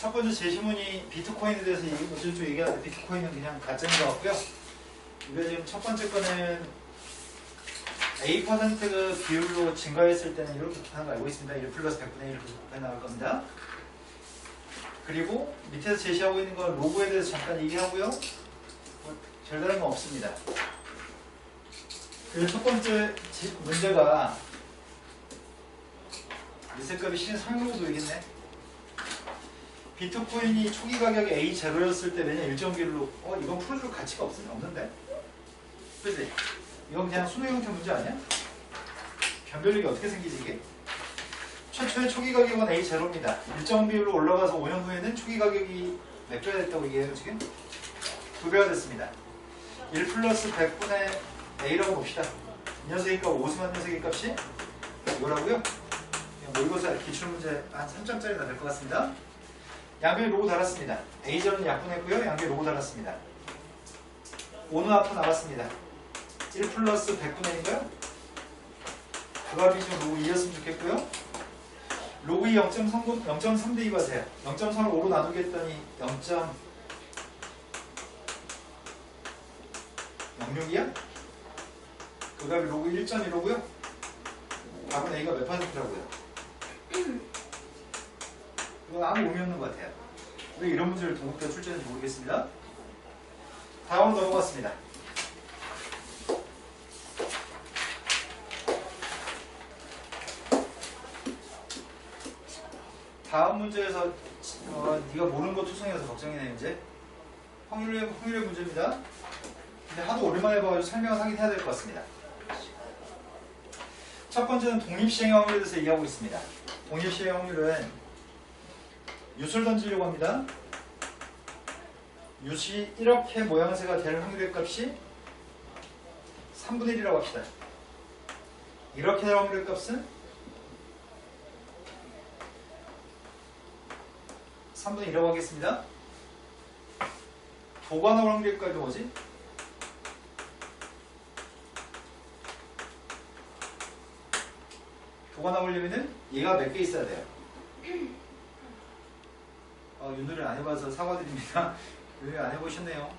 첫 번째 제시문이 비트코인에 대해서 어쩔 줄 얘기하는데 비트코인은 그냥 가짜인 것 같고요. 이거 지금 첫 번째 거는 A%가 비율로 증가했을 때는 이렇게 하는 거 알고 있습니다. 1 플러스 100분의 1 곱해 나올 겁니다. 그리고 밑에서 제시하고 있는 건 로그에 대해서 잠깐 얘기하고요. 뭐 별다른 건 없습니다. 그리고 첫 번째 문제가 리셋값이 실은 상용으로 되겠네. 비트코인이 초기 가격이 A0였을 때 매년 일정 비율로 이건 풀어줄 가치가 없는데? 그치? 이건 그냥 순회 형태 문제 아니야? 변별력이 어떻게 생기지 이게? 최초의 초기 가격은 A0입니다. 일정 비율로 올라가서 5년 후에는 초기 가격이 몇 배가 됐다고 얘기해요 지금? 2배가 됐습니다. 1 플러스 100분의 A라고 봅시다. 이 녀석의 값, 오승환 녀석의 값이 이거라고요? 모의고사 기출문제 한 3점짜리나 될 것 같습니다. 양변에 로고 달았습니다. A절은 약분했고요. 양변에 로고 달았습니다. 5는 앞으로 나왔습니다. 1 플러스 100분의 1인가요? 그 값이 좀 로그 2였으면 좋겠고요. 로그 2 0.3대 2 가세요. 0.3을 5로 나누게 했더니 0.06이야? 그 값이 로그 1.1로고요. 답은 A가 몇 %라고요? 이건 아무 의미 없는 것 같아요. 왜 이런 문제를 동국대 출제했는지 모르겠습니다. 다음 넘어갔습니다. 다음 문제에서 네가 모르는 거 투성이어서 걱정이네 이제. 확률의 문제입니다. 근데 하도 오랜만에 봐가지고 설명을 하긴 해야 될 것 같습니다. 첫 번째는 독립시행 확률에 대해서 얘기하고 있습니다. 독립시행 확률은 유수를 던지려고 합니다. 유시 이렇게 모양새가 될 확률의 값이 3분의 1이라고 합시다. 이렇게 될 확률의 값은 3분의 1이라고 하겠습니다. 도가 나올 확률의 값이 뭐지? 도가 나오려면은 얘가 몇 개 있어야 돼요? 윤도를 안 해봐서 사과드립니다. 왜 안 해보셨네요?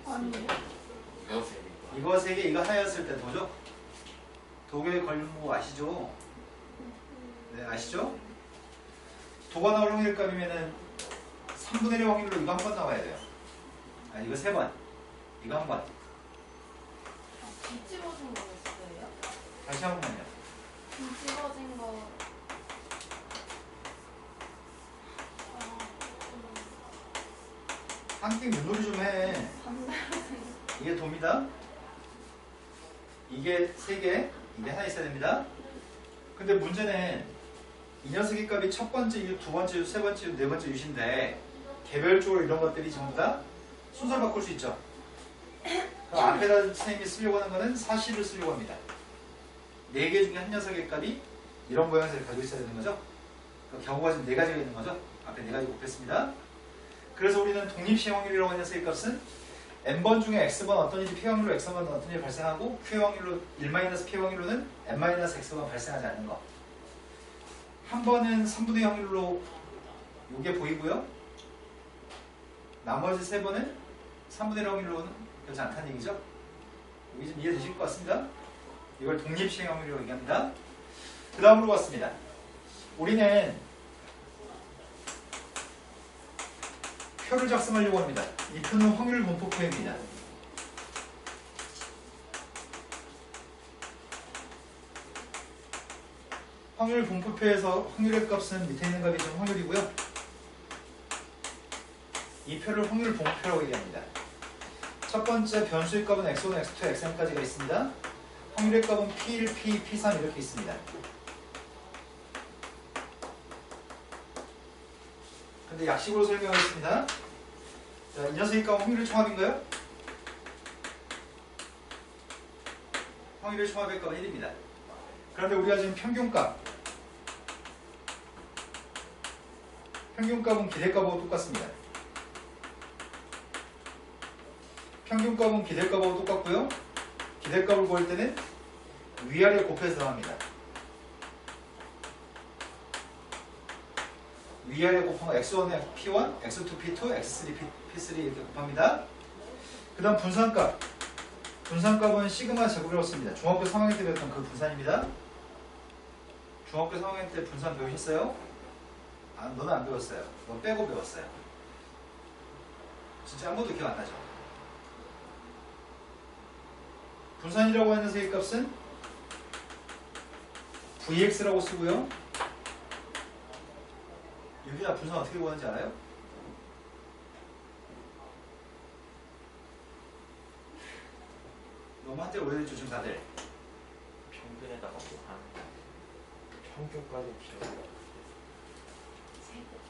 아니요. 이거 3개, 이거 하나였을 때 도죠? 도에 걸린 거 아시죠? 네, 아시죠? 도가 나올 확률 값이면은 3분의 1 확률로 이거 한 번 나와야 돼요. 이거 3번. 이거 한 번. 뒤집어진 거 있어요? 다시 한 번만요. 뒤집어진 거. 한팅 눈놀이 좀 해. 이게 도입니다. 이게 3개, 이게 하나 있어야 됩니다. 근데 문제는 이 녀석의 값이 첫 번째 유, 두 번째 유, 세 번째 유, 네 번째 유인데 개별적으로 이런 것들이 전부 다 순서를 바꿀 수 있죠. 그럼 앞에다 선생님이 쓰려고 하는 거는 사실을 쓰려고 합니다. 4개 중에 한 녀석의 값이 이런 모양새를 가지고 있어야 되는 거죠. 그러니까 경우가 지금 4가지가 있는 거죠. 앞에 4가지 곱했습니다. 그래서 우리는 독립시행 확률이라고 하는 녀석의 값은 n번 중에 x번 어떤 일이 p 확률로 x번 어떤 일이 발생하고 q 확률로 1-p 확률로는 n-x번 발생하지 않는 거. 한 번은 3분의 2 확률로 이게 보이고요. 나머지 3번은 3분의 1 확률로는 그렇지 않다는 얘기죠. 여기 좀 이해되실 것 같습니다. 이걸 독립시행 확률이라고 얘기합니다. 그 다음으로 갔습니다. 우리는 표를 작성하려고 합니다. 이 표는 확률 분포표입니다. 확률 분포표에서 확률의 값은 밑에 있는 값이 좀 확률이고요. 이 표를 확률 분포표라고 얘기합니다. 첫 번째 변수의 값은 x1, x2, xn까지가 있습니다. 확률의 값은 p1, p2, p3 이렇게 있습니다. 근데 약식으로 설명하겠습니다. 자, 이 녀석의 값은 확률의 총합인가요? 확률의 총합의 값은 1입니다. 그런데 우리가 지금 평균값은 기대값하고 똑같습니다. 평균값은 기대값하고 똑같고요. 기대값을 구할 때는 위아래 곱해서 합니다. 위아래 곱한 거 x1에 p1, x2 p2, x3 p3 이렇게 곱합니다. 그 다음 분산값. 분산값은 시그마 제곱이라고 씁니다. 중학교 3학년 때 배웠던 그 분산입니다. 중학교 3학년 때 분산 배우셨어요? 아, 너는 안 배웠어요. 너 빼고 배웠어요. 진짜 아무도 기억 안 나죠? 분산이라고 하는 세계값은 Vx라고 쓰고요. 여기다 분산 어떻게 구하는지 알아요? 너무 한때가 오래됐죠 지금 다들. 평균에다가 뭐 하는 거. 평균까지 기억. 제곱.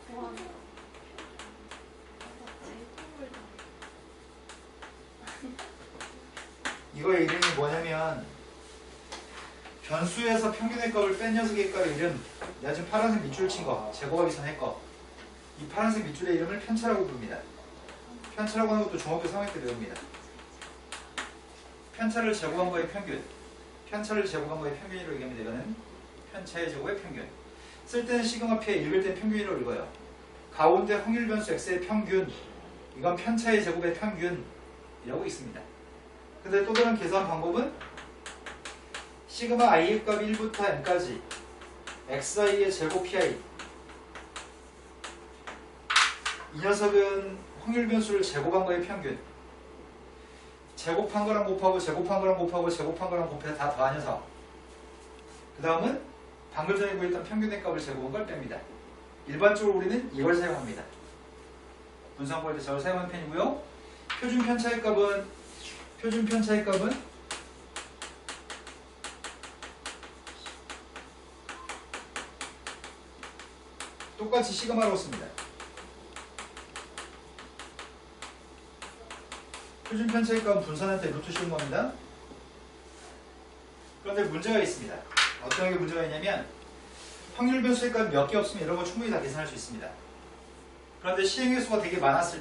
구하는 거. 제곱을 다. 이거의 이름이 뭐냐면 변수에서 평균의 값을 뺀 녀석의 값의 이름. 내가 지금 파란색 밑줄 친 거, 제곱하기 전에 거. 이 파란색 밑줄의 이름을 편차라고 부릅니다. 편차라고 하는 것도 중학교 3학년 때 배웁니다. 편차를 제곱한 거의 평균. 편차를 제곱한 거의 평균이라고 얘기합니다. 이거는 편차의 제곱의 평균. 쓸 때는 시그마 P에 읽을 때 평균이라고 읽어요. 가운데 확률 변수 X의 평균. 이건 편차의 제곱의 평균이라고 있습니다. 근데 또 다른 계산 방법은 시그마 i의 값이 1부터 n까지 xi의 제곱 pi. 이 녀석은 확률 변수를 제곱한 거의 평균. 제곱한 거랑 곱하고 제곱한 거랑 곱하고 제곱한 거랑 곱해서 다 더한 녀석. 그 다음은 방금 전에 구했던 평균의 값을 제곱한 걸 뺍니다. 일반적으로 우리는 이걸 사용합니다. 분산 구할 때 저걸 사용하는 편이고요. 표준 편차의 값은 똑같이 시그마라고 씁니다. 표준 편차의 값은 분산할 때 루트 씌운 겁니다. 그런데 문제가 있습니다. 어떤 게 문제가 있냐면 확률 변수의 값이 몇 개 없으면 이런 거 충분히 다 계산할 수 있습니다. 그런데 시행횟수가 되게 많았을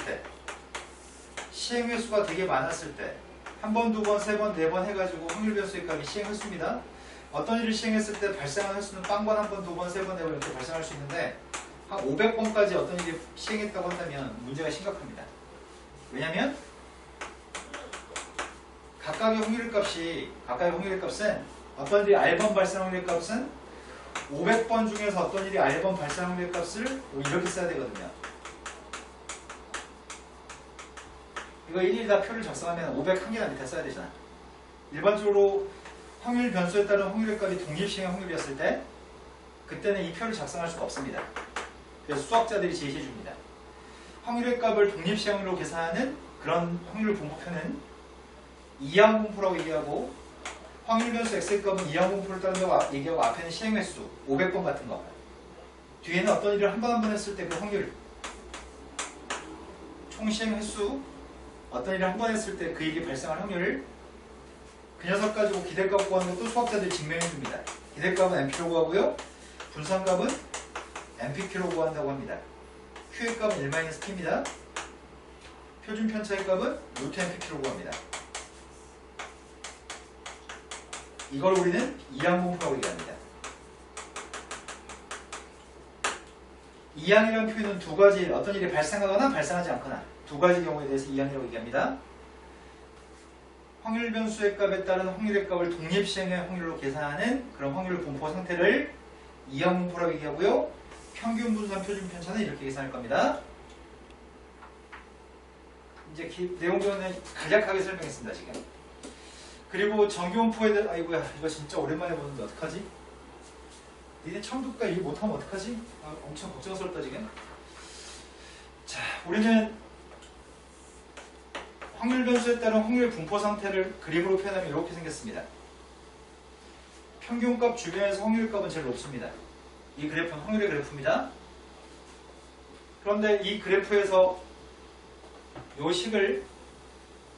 때 한 번, 두 번, 세 번, 네 번 해가지고 확률 변수의 값이 시행횟수입니다. 어떤 일을 시행했을 때 발생한 횟수는 빵번, 한 번, 두 번, 세 번, 네 번 이렇게 발생할 수 있는데 한 500번까지 어떤 일이 시행했다고 한다면 문제가 심각합니다. 왜냐면 각각의 확률의 값은 어떤 일이 R번 발생 확률의 값은 500번 중에서 어떤 일이 R번 발생 확률의 값을 이렇게 써야 되거든요. 이거 일일이 다 표를 작성하면 501개나 밑에 써야 되잖아. 일반적으로 확률 변수에 따른 확률의 값이 독립시행 확률이었을 때 그때는 이 표를 작성할 수가 없습니다. 그래서 수학자들이 제시해 줍니다. 확률의 값을 독립시행 확률로 계산하는 그런 확률 분포표는 이항분포라고 얘기하고 확률 변수 x의 값은 이항분포를 따른다고 얘기하고 앞에는 시행횟수 500번 같은 거. 뒤에는 어떤 일을 한 번 했을 때 그 확률 총 시행횟수 어떤 일을 한 번 했을 때 그 일이 발생할 확률 그 녀석 가지고 기대값 구하는 것도 수학자들이 증명해 줍니다. 기대값은 NP로 구하고요. 분산값은 NPQ로 구한다고 합니다. Q의 값은 1-P입니다. 표준 편차의 값은 루트 NPQ로 구합니다. 이걸 우리는 이항분포라고 얘기합니다. 이항이라는 표현은 두 가지 어떤 일이 발생하거나 발생하지 않거나 두 가지 경우에 대해서 이항이라고 얘기합니다. 확률 변수의 값에 따른 확률의 값을 독립시행의 확률로 계산하는 그런 확률 분포 상태를 이항분포라고 얘기하고요. 평균 분산 표준 편차는 이렇게 계산할 겁니다. 이제 내용들은 간략하게 설명했습니다. 지금. 그리고 정규분포에 대해 아이고야 이거 진짜 오랜만에 보는데 어떡하지? 니네 처음 듣고 일 못하면 어떡하지? 아, 엄청 걱정스럽다 지금. 자, 우리는 확률 변수에 따른 확률 분포 상태를 그림으로 표현하면 이렇게 생겼습니다. 평균값 주변에서 확률값은 제일 높습니다. 이 그래프는 확률의 그래프입니다. 그런데 이 그래프에서 이 식을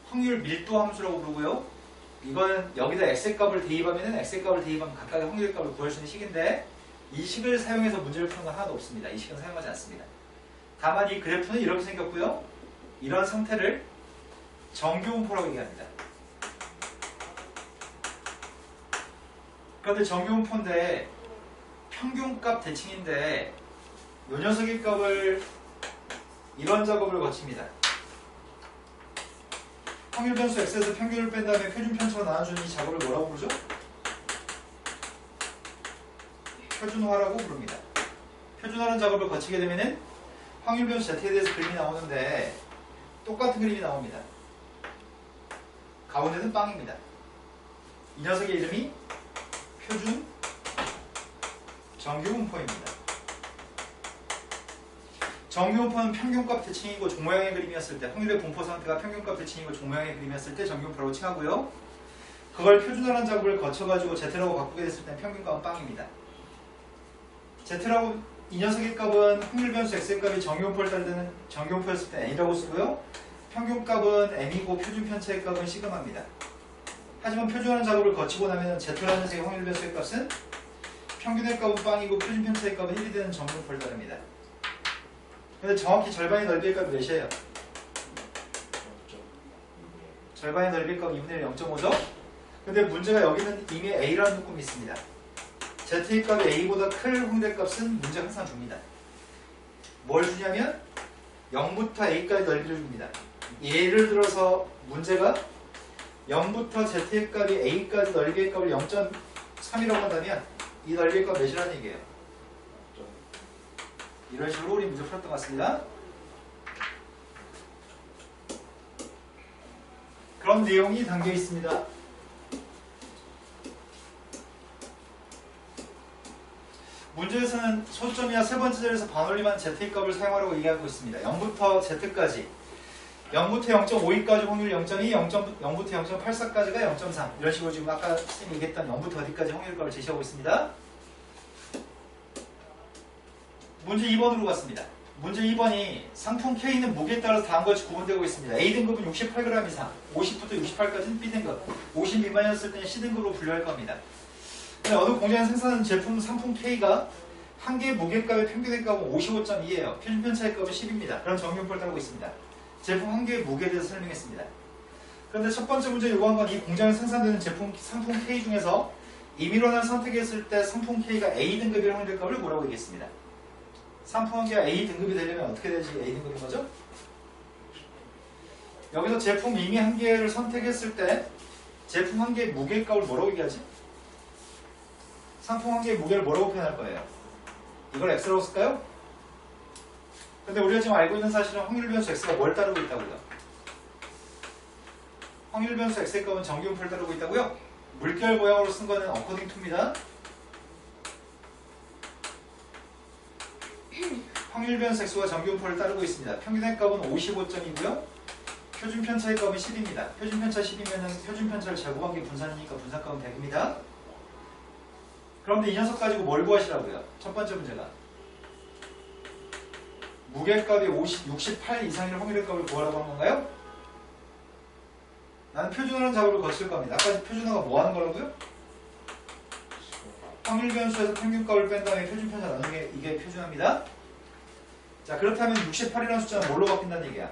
확률 밀도 함수라고 부르고요. 이거는 여기다 x의 값을 대입하면 각각의 확률의 값을 구할 수 있는 식인데 이 식을 사용해서 문제를 푸는 건 하나도 없습니다. 이 식은 사용하지 않습니다. 다만 이 그래프는 이렇게 생겼고요. 이런 상태를 정규분포라고 얘기합니다. 그런데 정규분포인데 평균값 대칭인데 요 녀석의 값을 이런 작업을 거칩니다. 확률 변수 x에서 평균을 뺀 다음에 표준 편차로 나눠주는 이 작업을 뭐라고 부르죠? 표준화라고 부릅니다. 표준화라는 작업을 거치게 되면은 확률 변수 z에 대해서 그림이 나오는데 똑같은 그림이 나옵니다. 가운데는 빵입니다. 이 녀석의 이름이 표준 정규분포입니다. 정규분포는 평균값 대칭이고 종모양의 그림이었을 때, 확률의 분포 상태가 평균값 대칭이고 종모양의 그림이었을 때 정규분포라고 칭하고요. 그걸 표준화라는 작업을 거쳐가지고 z라고 바꾸게 됐을 때 평균값은 빵입니다. z라고 이 녀석의 값은 확률 변수 x의 값이 정규분포를 따를 때는 정규분포였을 때 n이라고 쓰고요. 평균값은 m이고 표준 편차의 값은 시그마입니다. 하지만 표준화라는 작업을 거치고 나면 z라는 녀석의 확률 변수의 값은 평균의 값은 빵이고 표준 편차의 값은 1이 되는 정규분포를 따릅니다. 근데 정확히 절반의 넓이의 값이 몇이에요? 절반의 넓이의 값이 2분의 1 0.5죠? 근데 문제가 여기는 이미 a라는 묶음이 있습니다. z의 값이 a보다 클 확률의 값은 문제 항상 줍니다. 뭘 주냐면 0부터 a까지 넓이를 줍니다. 예를 들어서 문제가 0부터 z의 값이 a까지 넓이의 값을 0.3이라고 한다면 이 넓이의 값 몇이라는 얘기예요? 이런 식으로 우리 문제 풀었던 것 같습니다. 그런 내용이 담겨 있습니다. 문제에서는 소점이야 세 번째 자리에서 반올림한 z의 값을 사용하라고 얘기하고 있습니다. 0부터 z까지 0부터 0.52까지 확률 0.2, 0부터 0.84까지가 0.3 이런 식으로 지금 아까 선생님이 얘기했던 0부터 어디까지 확률 값을 제시하고 있습니다. 문제 2번으로 갔습니다. 문제 2번이 상품 K는 무게에 따라서 다음 것이 구분되고 있습니다. A등급은 68g 이상, 50부터 68까지는 B등급, 50 미만이었을 때는 C등급으로 분류할 겁니다. 근데 어느 공장에서 생산하는 제품 상품 K가 한 개의 무게값의 평균의 값은 55.2예요. 표준 편차의 값은 10입니다. 그런 정규분포를 따르고 있습니다. 제품 한 개의 무게에 대해서 설명했습니다. 그런데 첫 번째 문제 요구한 건 이 공장에서 생산되는 제품 상품 K 중에서 임의론을 선택했을 때 상품 K가 A등급의 확률 값을 뭐라고 얘기했습니다. 상품 한 개가 A등급이 되려면 어떻게 되지 A등급인 거죠? 여기서 제품 임의 한 개를 선택했을 때 제품 한 개의 무게값을 뭐라고 얘기하지? 상품 한 개의 무게를 뭐라고 표현할 거예요? 이걸 X라고 쓸까요? 근데 우리가 지금 알고 있는 사실은 확률 변수 X가 뭘 따르고 있다고요? 확률 변수 X의 값은 정규분포를 따르고 있다고요? 물결 모양으로 쓴 거는 according to입니다. 확률 변수 X와 정규분포를 따르고 있습니다. 평균의 값은 55점이고요. 표준 편차의 값은 10입니다. 표준 편차 10이면 표준 편차를 제곱한 게 분산이니까 분산값은 100입니다. 그런데 이 녀석 가지고 뭘 구하시라고요? 첫 번째 문제가 무게값이 68 이상일 확률의 값을 구하라고 한 건가요? 나는 표준화라는 작업을 거칠 겁니다. 아까 표준화가 뭐 하는 거라고요? 확률 변수에서 평균값을 뺀 다음에 표준 편차 나누는 게 이게 표준화입니다. 자, 그렇다면 68이라는 숫자는 뭘로 바뀐다는 얘기야?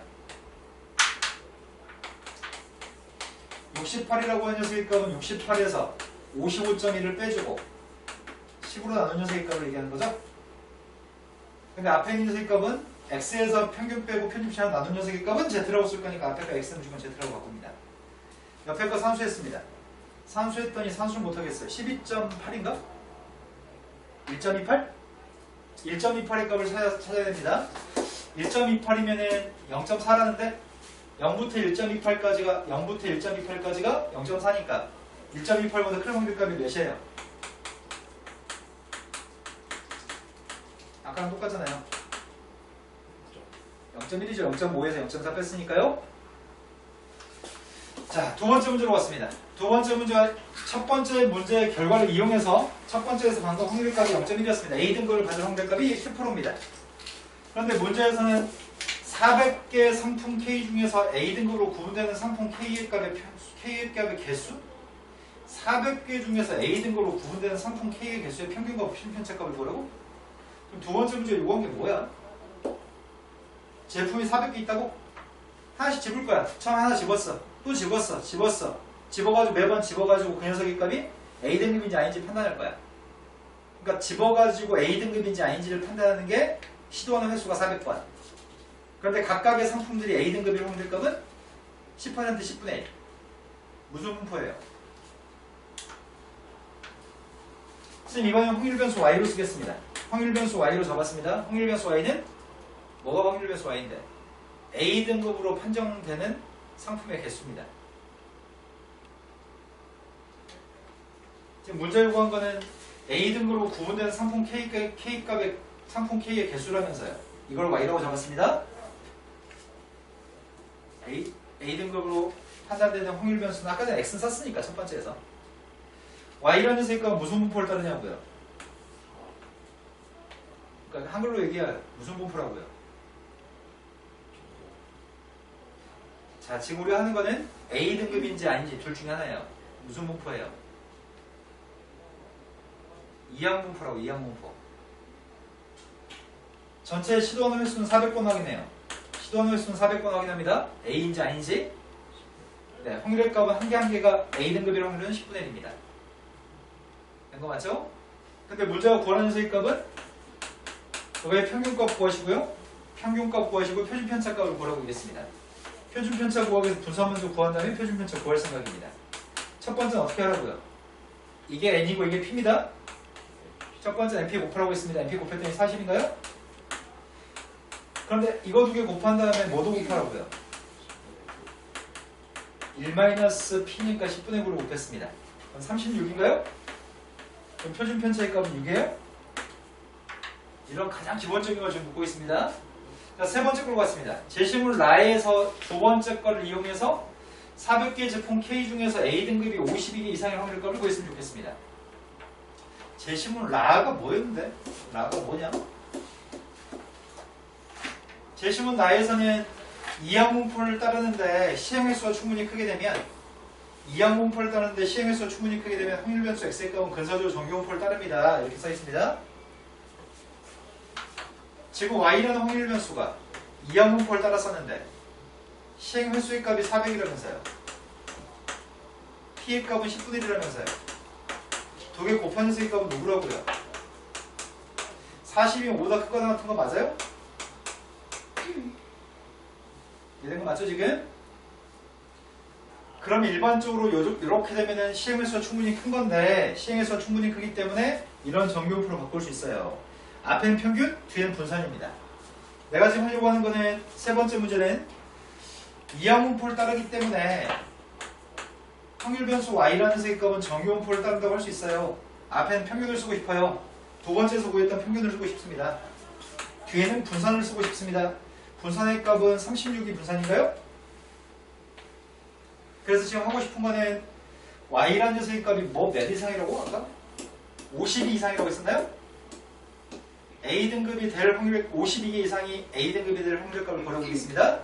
68이라고 하는 녀석의 값은 68에서 55.1을 빼주고 10으로 나눈 녀석의 값을 얘기하는 거죠? 근데 앞에 있는 녀석의 값은 x에서 평균 빼고 표준 편차 나눈 녀석의 값은 z라고 쓸 거니까 앞에 거 x는 무조건 z라고 바꿉니다. 옆에 거 산수했습니다. 산수했더니 산수를 못하겠어요. 12.8인가? 1.28? 1.28의 값을 찾아야 됩니다. 1.28이면은 0.4라는데 0부터 1.28까지가 0.4니까 1.28보다 큰 확률 값이 몇이에요? 아까랑 똑같잖아요. 0.1이죠. 0.5에서 0.4 뺐으니까요. 자, 두 번째 문제로 왔습니다. 두 번째 문제가 첫 번째 문제의 결과를 이용해서 첫 번째에서 방금 확률값이 0.1이었습니다. A등급을 받은 확률값이 10%입니다. 그런데 문제에서는 400개 상품 K 중에서 A등급으로 구분되는 상품 K의 값의 개수 400개 중에서 A등급으로 구분되는 상품 K의 개수의 평균과 표준편차값을 보라고? 그럼 두 번째 문제 요구한 게 뭐야? 제품이 400개 있다고? 하나씩 집을 거야. 처음 하나 집었어. 또 집었어. 집어가지고 매번 집어가지고 그 녀석의 값이 A등급인지 아닌지 판단할 거야. 그러니까 집어가지고 A등급인지 아닌지를 판단하는 게 시도하는 횟수가 400번. 그런데 각각의 상품들이 A등급의 확률 값은 10% 10분의 1. 무슨 분포예요? 선생님 이번엔 확률 변수 Y로 쓰겠습니다. 확률 변수 Y로 잡았습니다. 확률 변수 Y는 뭐가 확률 변수 Y인데? A등급으로 판정되는 상품의 개수입니다. 지금 문제 요구한 거는 A등급으로 구분되는 상품 K값의 상품 K의 개수라면서요. 이걸 Y라고 잡았습니다. A등급으로 판단되는 확률 변수는 아까 전에 X는 썼으니까 첫 번째에서 Y라는 셋값은 무슨 분포를 따르냐고요? 그러니까 한글로 얘기하면 무슨 분포라고요? 자, 지금 우리가 하는 거는 A등급인지 아닌지 둘 중에 하나예요. 무슨 분포예요? 이항분포라고. 이항분포. 전체 시도하는 횟수는 400번 확인해요. 시도하는 횟수는 400번 확인합니다. A인지 아닌지. 네, 확률의 값은 한 개 한 개가 A등급이라는 확률은 10분의 1입니다. 된 거 맞죠? 근데 문제가 구하는 녀석의 값은 그거의 평균값 구하시고요. 평균값 구하시고 표준편차값을 구하라고 하겠습니다. 표준편차 구하기 위해서 분수하면서 구한 다음에 표준편차 구할 생각입니다. 첫 번째는 어떻게 하라고요? 이게 N이고 이게 P입니다. 첫 번째 NP 곱하라고 했습니다. NP 곱했더니 40인가요? 그런데 이거 두 개 곱한 다음에 뭐도 곱하라고요? 1-P니까 10분의 9를 곱했습니다. 그럼 36인가요? 그럼 표준 편차의 값은 6이에요? 이런 가장 기본적인 걸 지금 묻고 있습니다. 자, 세 번째 걸로 갔습니다. 제시물 라에서 두 번째 거를 이용해서 400개의 제품 K 중에서 A등급이 52개 이상의 확률 값을 구했으면 좋겠습니다. 제시문 라가 뭐였는데? 라가 뭐냐? 제시문 라에서는 이항분포를 따르는데 시행횟수가 충분히 크게 되면 이항분포를 따르는데 시행횟수가 충분히 크게 되면 확률 변수 X의 값은 근사적으로 정규분포를 따릅니다. 이렇게 써 있습니다. 지금 Y라는 확률 변수가 이항분포를 따랐었는데 시행횟수의 값이 400이라면서요. P의 값은 10분의 1이라면서요. 두 개 곱한 녀석의 값은 누구라고요? 40이면 5보다 크거나 같은 거 맞아요? 이해된 거 맞죠 지금? 그럼 일반적으로 이렇게 되면은 시행횟수가 충분히 큰 건데 시행횟수가 충분히 크기 때문에 이런 정규분포로 바꿀 수 있어요. 앞에는 평균, 뒤에는 분산입니다. 내가 지금 하려고 하는 거는 세 번째 문제는 이항분포를 따르기 때문에 확률 변수 Y라는 셋의 값은 정규분포를 따른다고 할 수 있어요. 앞에는 평균을 쓰고 싶어요. 두 번째에서 구했던 평균을 쓰고 싶습니다. 뒤에는 분산을 쓰고 싶습니다. 분산의 값은 36이 분산인가요? 그래서 지금 하고 싶은 거는 Y라는 녀석의 값이 뭐 몇 이상이라고 아까? 52 이상이라고 했었나요? A등급이 될 확률 52개 이상이 A등급이 될 확률 값을 구해보겠습니다.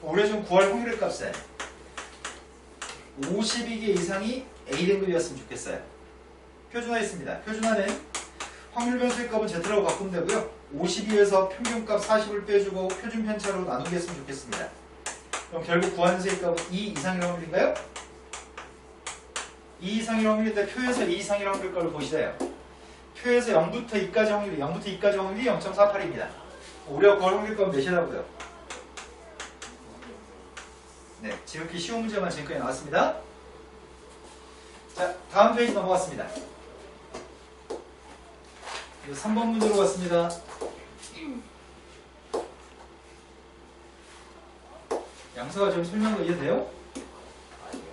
우리가 지금 구할 확률의 값은 52개 이상이 A등급이었으면 좋겠어요. 표준화했습니다. 표준화는 확률 변수의 값은 Z라고 바꾸면 되고요. 52에서 평균값 40을 빼주고 표준편차로 나누게 했으면 좋겠습니다. 그럼 결국 구하는 녀석의 값은 2 이상이라는 확률인가요? 2 이상이라는 확률인데 표에서 2 이상이라는 확률 값을 보시래요. 표에서 0부터 2까지 확률이 0부터 2까지 확률이 0.48입니다. 우리가 구할 확률 값은 몇이라고요? 네, 지극히 쉬운 문제만 지금까지 나왔습니다. 자, 다음 페이지 넘어갔습니다. 3번 문제로 갔습니다. 양서가 지금 설명한 거 이해돼요? 아니요.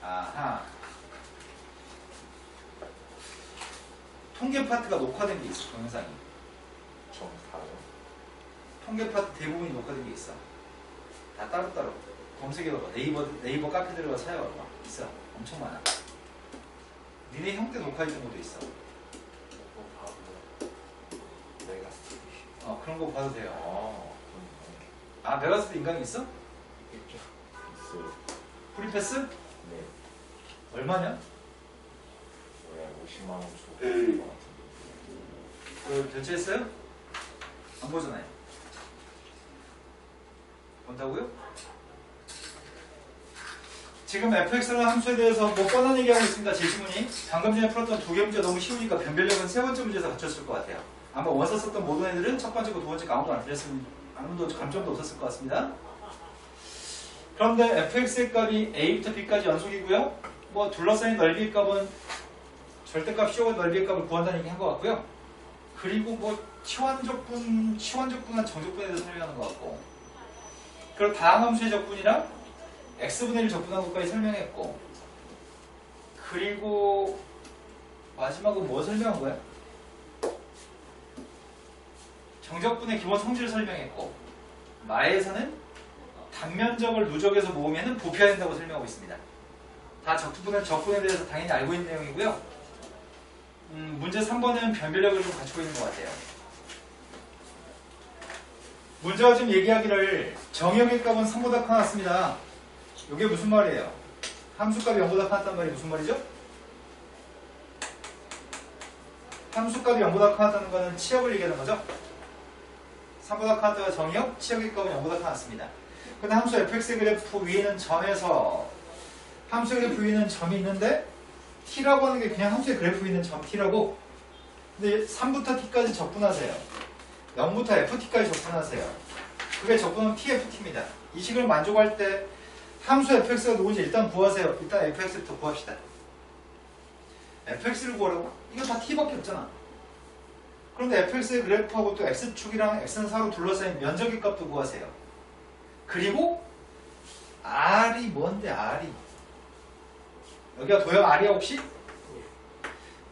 아하. 통계 파트가 녹화된 게 있어, 동영상이. 정사요. 통계 파트 대부분이 녹화된 게 있어. 다 따로따로. 검색해봐봐. 네이버 카페 들어가 찾아봐봐. 있어. 엄청 많아. 니네 형 때 녹화했던 것도 있어. 그거 봐도 내가 그런 거 봐도 돼요. 그럼 메가스도 인강이 있어? 있죠. 있어요. 프리패스? 네. 얼마냐? 왜 50만 원 주고 받은 것 같은데. 그거 결제했어요? 안 보잖아요. 본다고요? 지금 fx라는 함수에 대해서 뭐 뻔한 얘기하고 있습니다. 제 지문이 방금 전에 풀었던 두 개 문제 너무 쉬우니까 변별력은 세 번째 문제에서 갖췄을 것 같아요. 아마 원서 썼던 모든 애들은 첫 번째 거 두 번째 거 아무도 안 틀렸으면 아무도 감점도 없었을 것 같습니다. 그런데 fx의 값이 a부터 b까지 연속이고요. 뭐 둘러싸인 넓이의 값은 절대값 CO가 넓이의 값을 구한다는 얘기 한 것 같고요. 그리고 뭐 치환적분한 정적분에 대해서 설명하는 것 같고, 그리고 다항함수의 적분이랑 x분의 1 적분한 것까지 설명했고, 그리고 마지막으로 뭐 설명한 거야? 정적분의 기본 성질을 설명했고, 마에서는 단면적을 누적해서 모으면 부피가 된다고 설명하고 있습니다. 다 적분에 대해서 당연히 알고 있는 내용이고요. 문제 3번은 변별력을 좀 갖추고 있는 것 같아요. 문제가 좀 얘기하기를 정역의 값은 3보다 커났습니다. 이게 무슨 말이에요? 함수값이 0보다 커났단 말이 무슨 말이죠? 함수값이 0보다 커났다는 것은 치역을 얘기하는 거죠? 3보다 커났다가 정역, 치역의 값은 0보다 커났습니다. 근데 함수 fx의 그래프 위에는 점에서 함수의 그래프 위에는 점이 있는데 t라고 하는 게 그냥 함수의 그래프 위에 있는 점 t라고. 근데 3부터 t까지 적분하세요. 0부터 ft까지 적분하세요. 그게 적분은 tft입니다. 이 식을 만족할 때 함수 fx가 누군지 일단 구하세요. 일단 fx부터 구합시다. fx를 구하라고? 이거 다 t밖에 없잖아. 그런데 fx의 그래프하고 또 x축이랑 x는 4로 둘러싸인 면적의 값도 구하세요. 그리고 r이 뭔데 r이? 여기가 도형 r이야 혹시?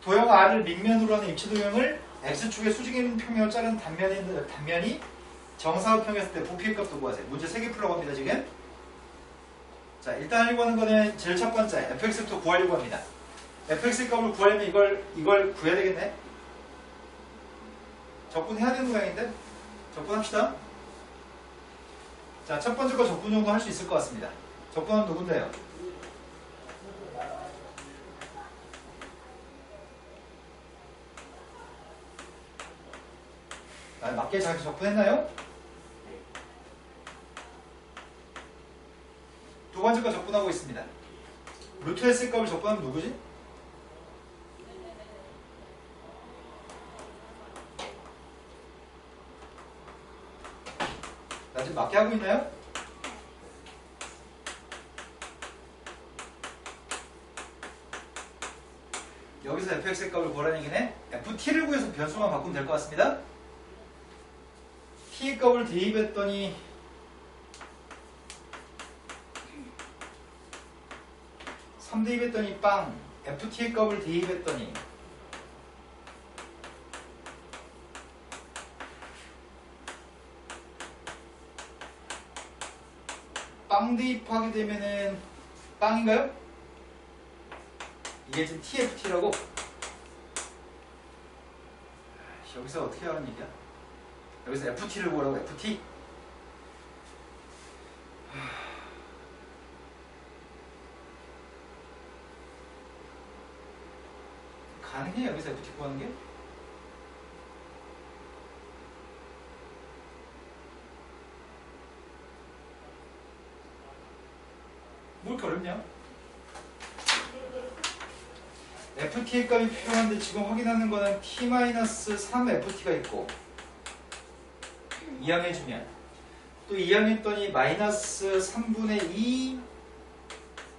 도형 r을 밑면으로 하는 입체도형을 x축의 수직인 평면을 자른 단면이 정사각형이었을 때 부피의 값도 구하세요. 문제 3개 풀라고 합니다 지금. 자, 일단 하려고 하는 거는 제일 첫 번째 fx부터 구하려고 합니다. fx의 값을 구하려면 이걸 구해야 되겠네. 적분해야 되는 모양인데 적분합시다. 자, 첫 번째 거 적분 정도 할 수 있을 것 같습니다. 적분은 누군데요? 맞게 잘 적분했나요? 두 번째 거 적분하고 있습니다. 루트 S 값을 적분하면 누구지? 나 지금 맞게 하고 있나요? 여기서 fx의 값을 구하라는 얘기네. ft를 구해서 변수만 바꾸면 될 것 같습니다. t의 값을 대입했더니 대입했더니 빵. ft의 값을 대입했더니 빵 대입하게 되면은 빵인가요? 이게 지금 tft라고. 여기서 어떻게 하는 얘기야? 여기서 ft를 구하라고. ft. 가능해? 여기서 ft 구하는 게? 뭐 이렇게 어렵냐? ft의 값이 필요한데 지금 확인하는 거는 t-3ft가 있고 이항해주면 또 이항했더니 마이너스 3분의 2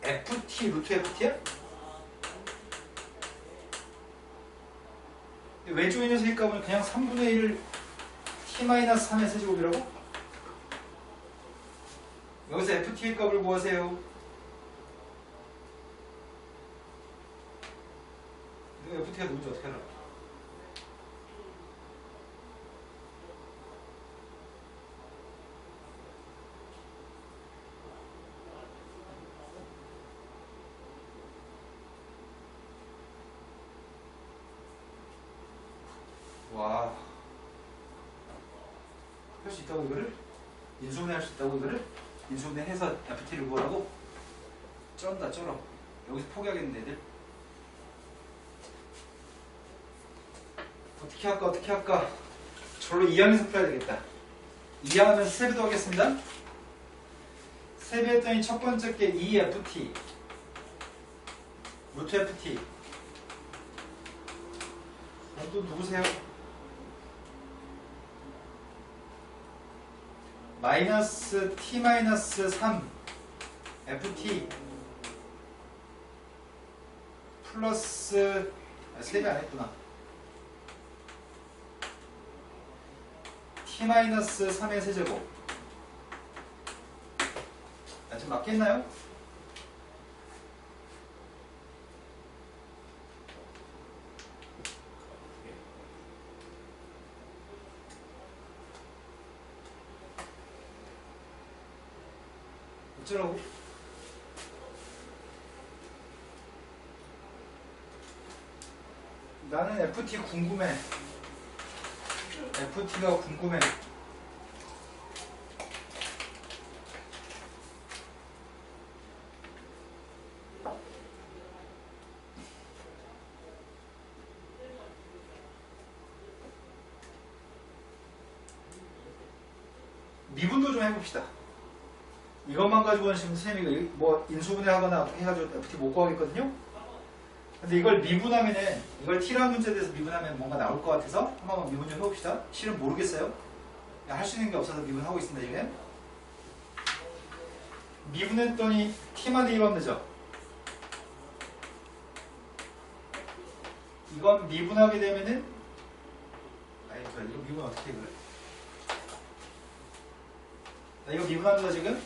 ft 루트 ft야? 왼쪽에 있는 세입값은 그냥 3분의 1 t-3의 세제곱이라고? 여기서 ft의 값을 구하세요. ft가 누군지 어떻게 알아? 와, 할 수 있다고 이거를? 인수분해 할 수 있다고 이거를? 인수분해 해서 FT를 구하라고? 쩐다 쩔어. 여기서 포기하겠는데 애들? 어떻게 할까? 절로 2항에서 풀어야 되겠다. 2항하면 세배도 하겠습니다. 세배했더니 첫 번째 게 2FT 루트 FT. 또 누구세요? 마이너스 t 마이너스 3 ft 플러스 3배 안 했구나. t 마이너스 3의 세제곱. 지금 맞겠나요? 어쩌라고? 나는 FT 궁금해. FT가 궁금해. 미분도 좀 해봅시다. 이것만 가지고는 지금 선생님이 뭐 인수분해하거나 어떻게 해가지고 FT 못 구하겠거든요. 근데 이걸 미분하면은 이걸 t라는 문제에 대해서 미분하면 뭔가 나올 것 같아서 한번 미분 좀 해봅시다. 실은 모르겠어요. 할 수 있는 게 없어서 미분하고 있습니다 지금. 미분했더니 t만 대입하면 되죠. 이건 미분하게 되면은 아니 이거 미분 어떻게 해 그래? 나 이거 미분합니다 지금.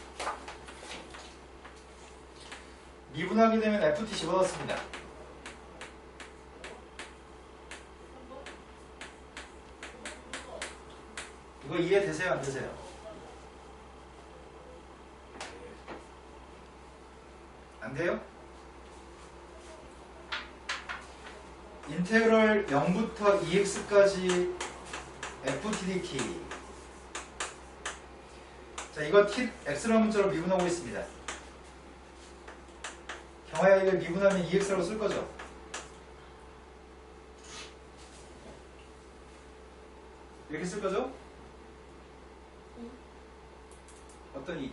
미분하게 되면 FT 집어넣습니다. 이거 이해되세요? 안 되세요? 안 돼요? 인테그럴 0부터 2x까지 ft dt. 자, 이거 t, x라는 문자로 미분하고 있습니다. 경화야 이걸 미분하면 2x라고 쓸 거죠? 이렇게 쓸 거죠? 어떤 이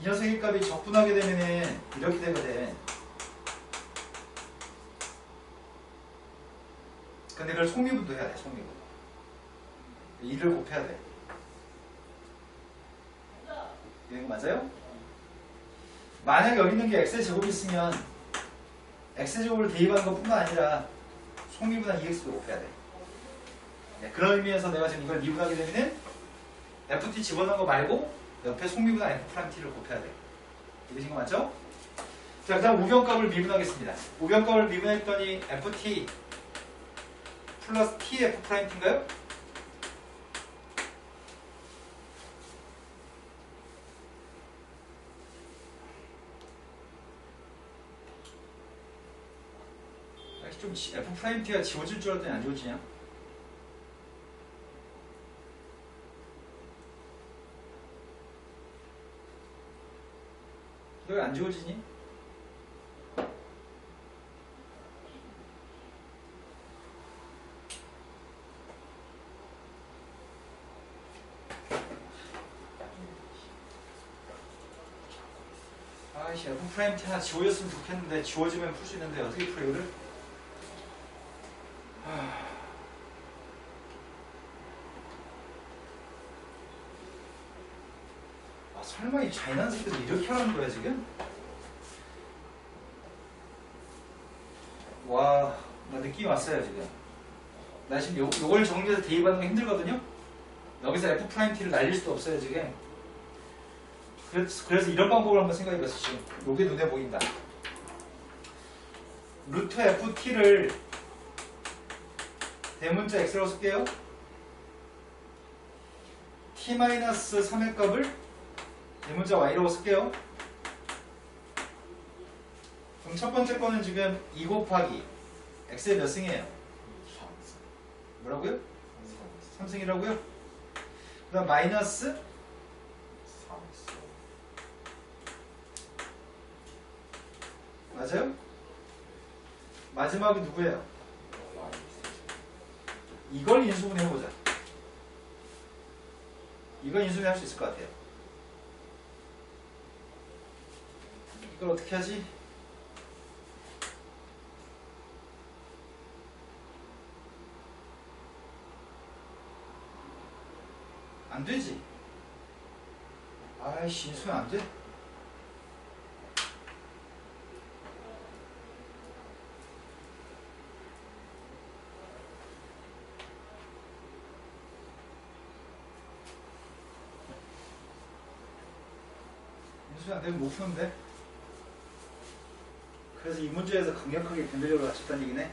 녀석의 값이 적분하게 되면은 이렇게 되거든. 근데 그걸 속미분도 해야 돼, 속미분. 2를 곱해야 돼. 이거 맞아요? 만약 여기 있는 게 x의 제곱이 있으면 x의 제곱을 대입하는 것 뿐만 아니라 속미분한 2x도 곱해야 돼. 네, 그런 의미에서 내가 지금 이걸 미분하게 되면은 ft 집어넣은 거 말고 옆에 속미분한 f't를 곱해야 돼. 이해되신 거 맞죠? 자, 그 다음 우변값을 미분하겠습니다. 우변값을 미분했더니 ft 플러스 tf't인가요? 좀 f't가 지워질 줄 알았더니 안 지워지냐? 너 왜 안 지워지니? 아이씨, f't 하나 지워졌으면 좋겠는데 지워지면 풀 수 있는데 어떻게 풀어 이거를? 설마 이 잔인한 새끼들 이렇게 하는 거야 지금? 와, 나 느낌이 왔어요 지금. 나 지금 요걸 정리해서 대입하는 거 힘들거든요? 여기서 f't를 날릴 수도 없어요 지금. 그래서 이런 방법을 한번 생각해봤어 지금. 요게 눈에 보인다. 루트 ft를 대문자 x라고 쓸게요. t-3의 값을 대문자 y라고 쓸게요. 그럼 첫 번째 거는 지금 2 곱하기 x의 몇 승이에요? 뭐라고요? 3승이라고요? 그 다음 마이너스 3. 맞아요? 마지막이 누구예요? 이걸 인수분해 해보자. 이걸 인수분해 할 수 있을 것 같아요. 이걸 어떻게 하지? 안 되지. 아이씨, 인수는 안 돼. 인수는 안 되면 못 푸는데. 그래서 이 문제에서 강력하게 변별력을 갖췄다는 얘기네.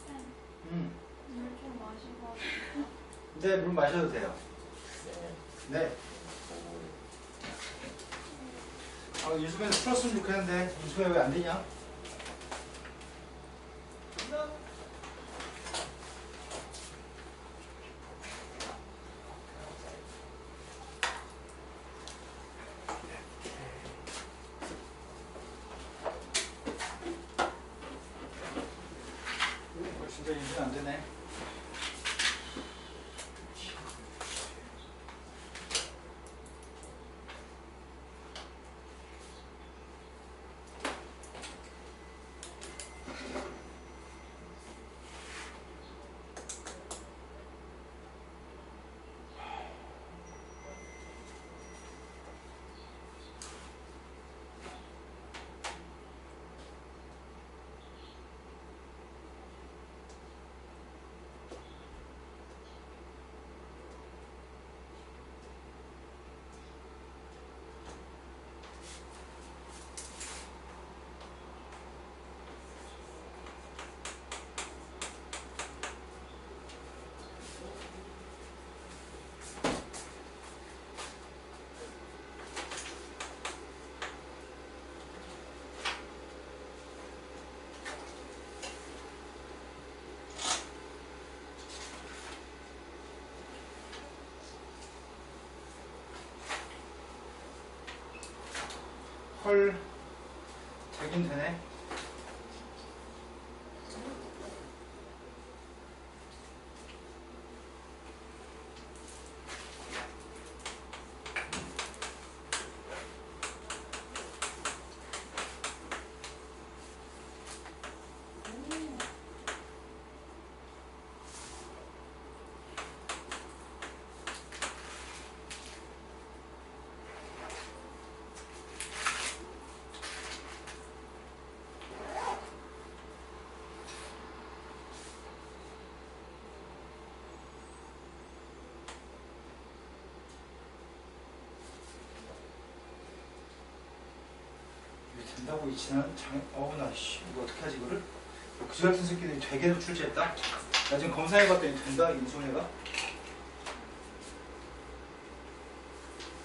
쌤, 물 좀 마시고 하세요. 네, 물 마셔도 돼요. 네. 아, 인수에서 풀었으면 좋겠는데 인수에 왜 안 되냐? 진짜 인수는 안 되네. 헐, 되긴 되네. 이게 된다고 이치는 장, 나 씨, 이거 어떻게 하지 이거를? 그지 같은 새끼들이 되게도 출제했다. 나 지금 검사해봤더니 된다 인수해가.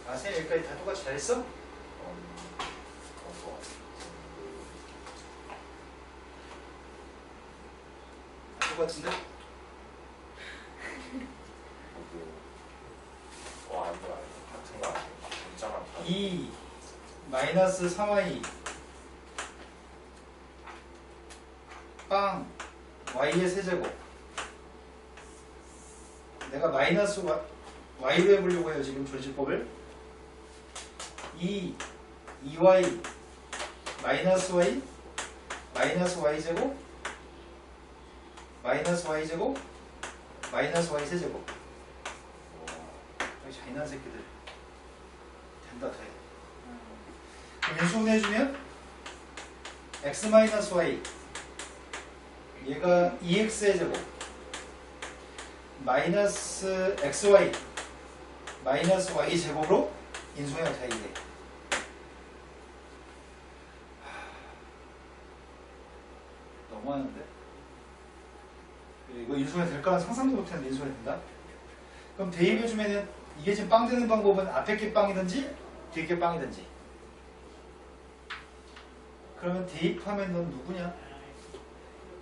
아, 쌤 여기까지 다 똑같이 잘했어? 똑같은데? 같은 거 아니에요? 문자만 다 2 마이너스 3y 빵 y의 세제곱. 내가 마이너스 y로 해보려고 해요 지금 조리법을. 2y 마이너스 y 마이너스 y제곱 마이너스 y제곱 마이너스 y 세제곱. 여기 잔인한 새끼들. 된다 돼. 그럼 인수분해해주면 x 마이너스 y 얘가 2x의 제곱 마이너스 xy 마이너스 y 제곱으로 인수분해가 돼야 돼. 너무하는데? 이거 인수분해 될까는 상상도 못했는데 인수분해 된다? 그럼 대입해주면은 이게 지금 빵 되는 방법은 앞에 게 빵이든지 뒤에 게 빵이든지. 그러면 대입하면 넌 누구냐?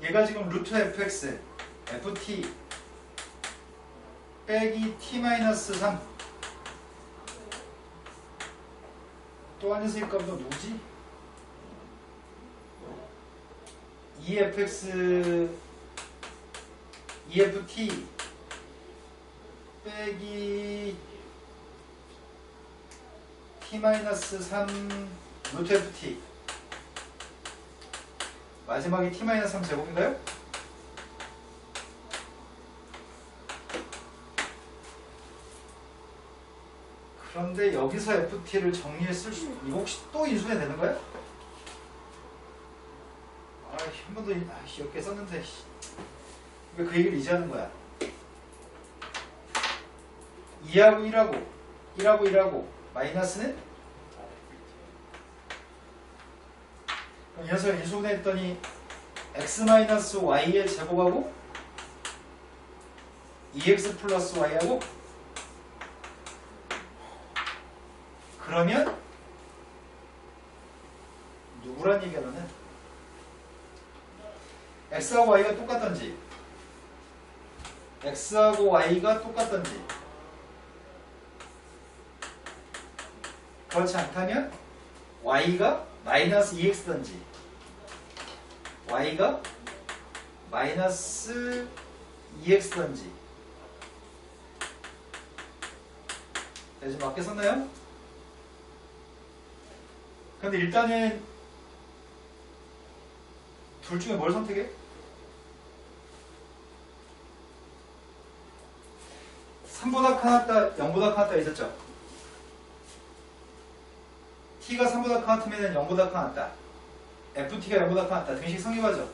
얘가 지금 루트 fx ft 빼기 t-3 또 한 녀석일 거면 너 누구지? 2fx 2ft 빼기 t-3 루트 ft 마지막이 t-3 제곱인가요? 그런데 여기서 ft를 정리했을 수 이거 혹시 또 인수분해 되는 거야? 한 번도 이렇게 썼는데 왜 그 얘기를 이제 하는 거야? 2하고 1하고 1하고 1하고 마이너스는? 그럼 이 녀석을 인수분해 했더니 x-y의 제곱하고 2x 플러스 y하고 그러면 누구란 얘기야 너는? x하고 y가 똑같던지 x하고 y가 똑같던지 그렇지 않다면 y가 마이너스 2x던지 y가 마이너스 2x던지 네, 좀 맞게 썼나요? 근데 일단은 둘 중에 뭘 선택해? 3보다 커났다 0보다 커났다 있었죠? t가 3보다 커났으면 0보다 커났다 ft가 0보다 커났다 등식 성립하죠?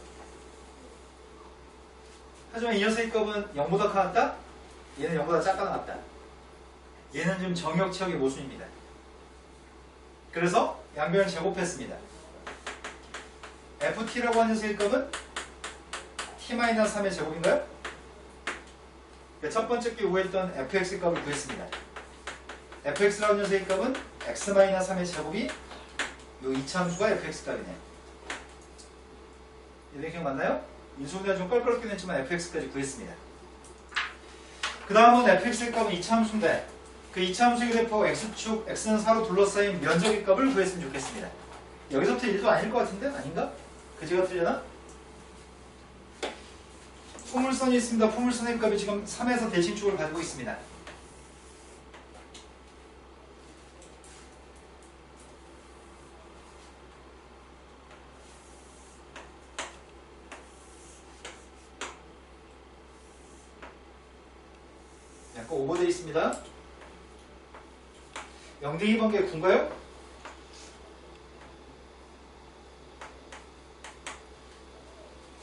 하지만 이 녀석의 값은 0보다 커났다 얘는 0보다 작가 나왔다 얘는 지금 정역치역의 모순입니다 그래서 양변을 제곱했습니다 ft라고 하는 녀석의 값은 t-3의 제곱인가요? 첫 번째 게 구했던 fx 값을 구했습니다. fx라는 녀석의 값은 x-3의 제곱이 이 이차함수가 fx 값이네. 이렇게 기억맞나요? 인수분해가 좀 껄끄럽긴 했지만 fx까지 구했습니다. 그 다음은 fx의 값은 이차함수인데 그 이차함수의 그래프하고 x축 x는 4로 둘러싸인 면적의 값을 구했으면 좋겠습니다. 여기서부터 1도 아닐 것 같은데? 아닌가? 그지가 틀려나? 포물선이 있습니다. 포물선의 값이 지금 3에서 대칭축을 가지고 있습니다. 약간 오버되어 있습니다. 0대2번개 9인가요?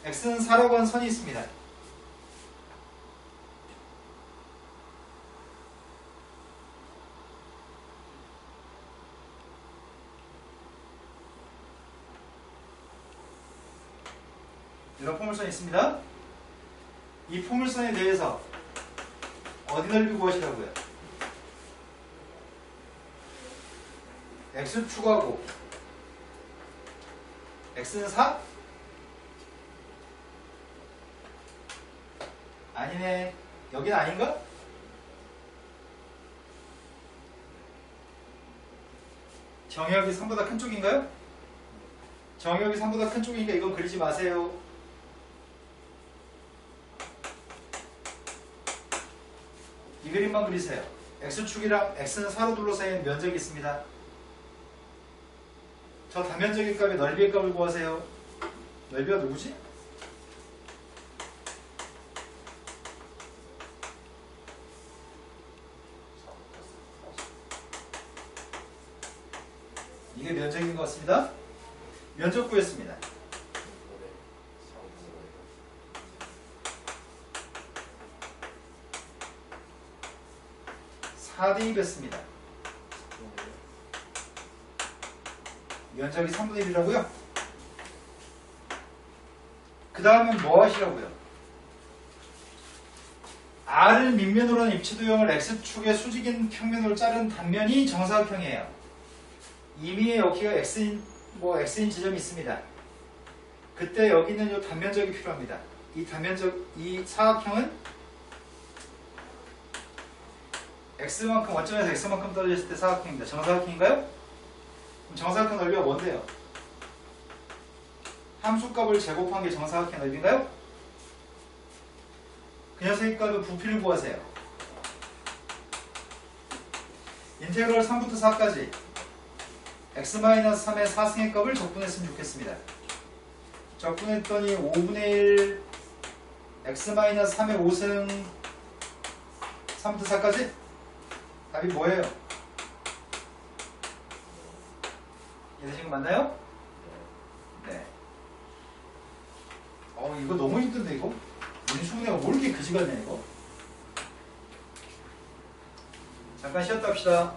x는 4라고 하는 선이 있습니다. 이런 포물선이 있습니다. 이 포물선에 대해서 어디 넓이 구하시라고요? x축하고 x는 4? 아니네. 여기는 아닌가? 정역이 3보다 큰 쪽인가요? 정역이 3보다 큰 쪽이니까 이건 그리지 마세요. 이 그림만 그리세요. x축이랑 x는 4로 둘러싸인 면적이 있습니다. 저 다면적의 값의 넓이의 값을 구하세요. 넓이가 누구지? 이게 면적인 것 같습니다. 면적 구했습니다. 4대2 뺐습니다. 면적이 3분의 1이라고요? 그 다음은 뭐 하시라고요? R을 밑면으로 하는 입체도형을 X축의 수직인 평면으로 자른 단면이 정사각형이에요. 임의의 여기가 X인 지점이 있습니다. 그때 여기는 이 단면적이 필요합니다. 이 사각형은 X만큼, 원점에서 X만큼 떨어져 있을 때 사각형입니다. 정사각형인가요? 그럼 정사각형 넓이가 뭔데요? 함수값을 제곱한 게 정사각형 넓이인가요? 그 녀석의 값은 부피를 구하세요. 인테그럴 3부터 4까지 x-3의 4승의 값을 적분했으면 좋겠습니다. 적분했더니 5분의 1 x-3의 5승 3부터 4까지? 답이 뭐예요? 이해되신 거 맞나요? 네. 이거 너무 힘든데 이거? 우리 수문이가 뭘 이렇게 그지 같냐 이거? 잠깐 쉬었다 합시다.